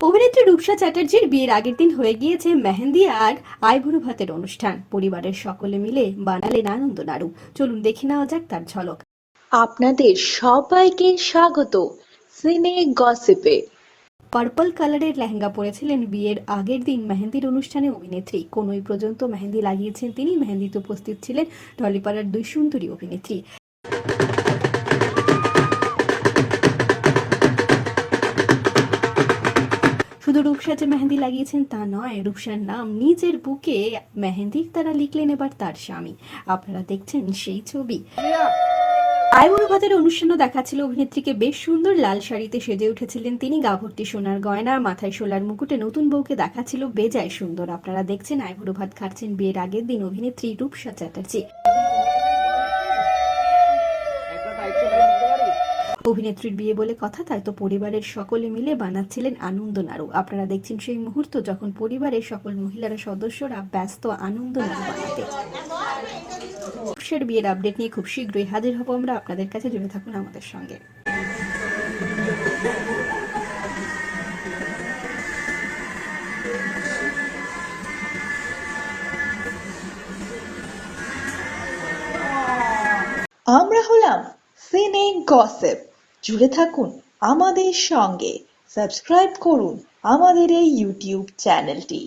অভিনেত্রী রূপসা চ্যাটার্জির বিয়ের আগের দিন হয়ে গিয়েছে মেহেন্দি আর আইবুড়ো ভাতের অনুষ্ঠান। পরিবারের সকলে মিলে বানালেন আনন্দ নাড়ু। চলুন দেখে নেওয়া যাক তার ঝলক। আপনাদের সবাইকে স্বাগত সিনে গসিপে। পার্পল কালারের লেহেঙ্গা পরেছিলেন বিয়ের আগের দিন মেহেন্দির অনুষ্ঠানে অভিনেত্রী। কোনোই পর্যন্ত মেহেন্দি লাগিয়েছেন তিনি। মেহেন্দিতে উপস্থিত ছিলেন টলিপাড়ার দুই সুন্দরী অভিনেত্রী। শুধু রূপসা যে মেহেন্দি লাগিয়েছেন তা নয়, রূপসার নাম নিজের বুকে মেহেন্দির দ্বারা লিখলেন এবার তার স্বামী। আপনারা দেখছেন সেই ছবি। আইবুড়ো ভাতের অনুষ্ঠানও দেখাচ্ছিল অভিনেত্রীকে। বেশ সুন্দর লাল শাড়িতে সেজে উঠেছিলেন তিনি। গা ভর্তি সোনার গয়না, মাথায় শোলার মুকুটে নতুন বউকে দেখাচ্ছিল বেজায় সুন্দর। আপনারা দেখছেন আইবুড়ো ভাত খাচ্ছেন বিয়ের আগের দিন অভিনেত্রী রূপসা চ্যাটার্জি। অভিনেত্রীর বিয়ে বলে কথা, তাই তো পরিবারের সকলে মিলে বানাচ্ছিলেন আনন্দ নাড়ু। আপনারা দেখছেন সেই মুহূর্ত যখন পরিবারের সকল মহিলারা সদস্যরা ব্যস্ত আনন্দ নাড়ু বানাতে। রূপসার বিয়ের আপডেট নিয়ে খুব শীঘ্রই হাজির হব আমরা আপনাদের কাছে। জুড়ে থাকুন আমাদের সঙ্গে। আমরা হলাম সিনে গসিপ। জুড়ে থাকুন আমাদের সঙ্গে, সাবস্ক্রাইব করুন আমাদের এই ইউটিউব চ্যানেলটি।